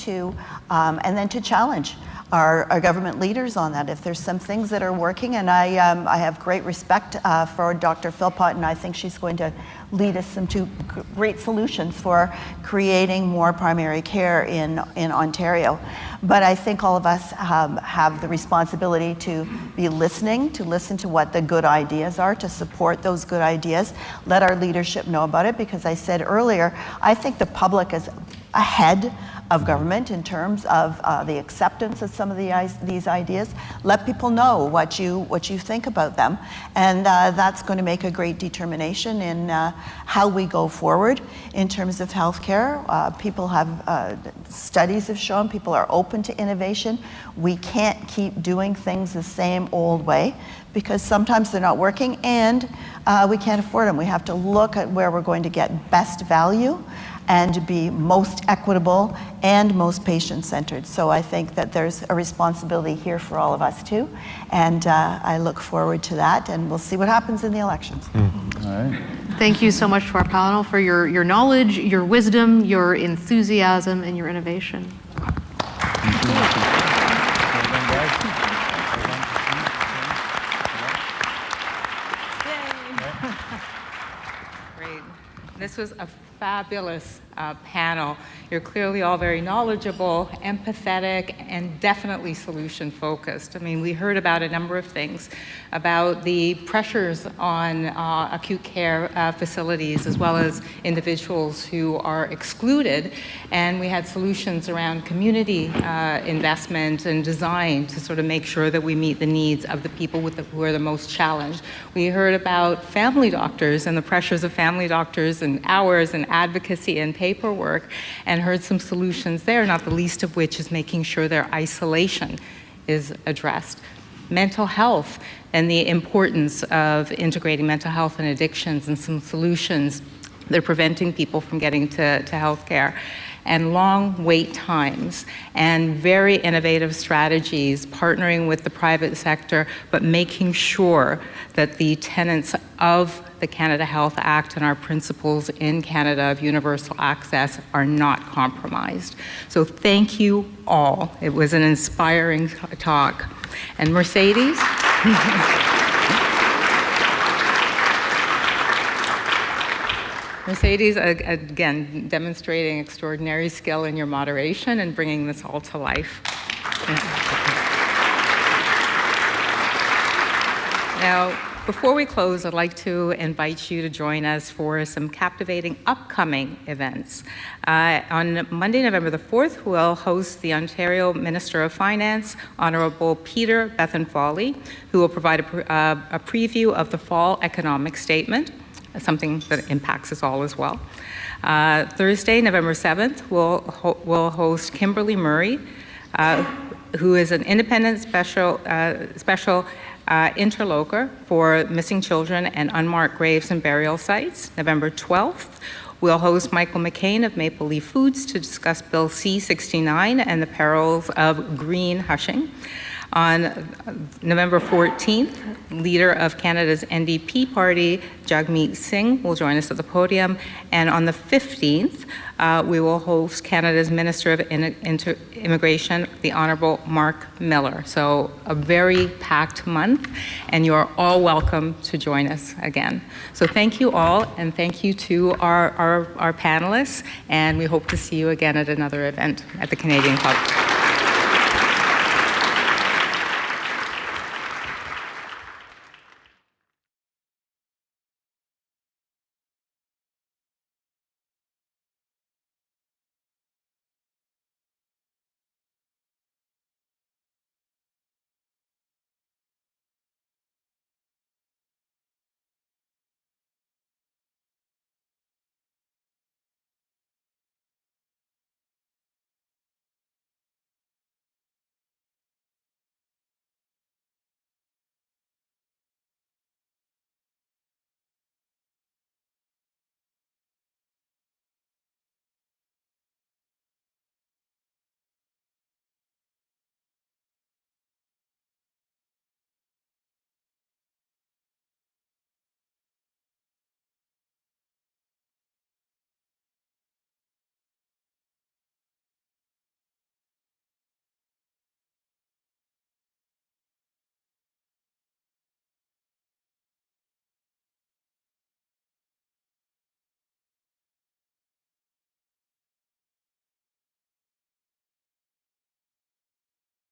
[SPEAKER 13] and then to challenge our government leaders on that. If there's some things that are working, and I have great respect for Dr. Philpott, and I think she's going to lead us into great solutions for creating more primary care in Ontario. But I think all of us have the responsibility to be listening, to listen to what the good ideas are, to support those good ideas, let our leadership know about it, because I said earlier, I think the public is ahead of government in terms of the acceptance of some of these ideas. Let people know what you think about them, and that's going to make a great determination in how we go forward in terms of healthcare. People have studies have shown people are open to innovation. We can't keep doing things the same old way, because sometimes they're not working, and we can't afford them. We have to look at where we're going to get best value and be most equitable and most patient-centered. So I think that there's a responsibility here for all of us too, and I look forward to that, and we'll see what happens in the elections.
[SPEAKER 10] All right.
[SPEAKER 11] Thank you so much to our panel for your knowledge, your wisdom, your enthusiasm, and your innovation.
[SPEAKER 8] Great. This was a fabulous panel. You're clearly all very knowledgeable, empathetic, and definitely solution-focused. I mean, we heard about a number of things, about the pressures on acute care facilities, as well as individuals who are excluded, and we had solutions around community investment and design to sort of make sure that we meet the needs of the people who are the most challenged. We heard about family doctors and the pressures of family doctors and hours and advocacy and paperwork, and heard some solutions there, not the least of which is making sure their isolation is addressed. Mental health and the importance of integrating mental health and addictions, and some solutions that are preventing people from getting to health care. And long wait times, and very innovative strategies, partnering with the private sector, but making sure that the tenets of the Canada Health Act and our principles in Canada of universal access are not compromised. So thank you all. It was an inspiring talk. And Mercedes? Mercedes, again, demonstrating extraordinary skill in your moderation and bringing this all to life. Now, before we close, I'd like to invite you to join us for some captivating upcoming events. On Monday, November the 4th, we'll host the Ontario Minister of Finance, Honourable Peter Bethenfoley, who will provide a preview of the fall economic statement, something that impacts us all as well. Thursday, November 7th, we'll host Kimberly Murray, who is an independent special interlocutor for missing children and unmarked graves and burial sites. November 12th, we'll host Michael McCain of Maple Leaf Foods to discuss Bill C-69 and the perils of green hushing. On November 14th, leader of Canada's NDP party, Jagmeet Singh, will join us at the podium. And on the 15th, we will host Canada's Minister of Immigration, the Honourable Mark Miller. So a very packed month, and you are all welcome to join us again. So thank you all, and thank you to our panelists, and we hope to see you again at another event at the Canadian Club.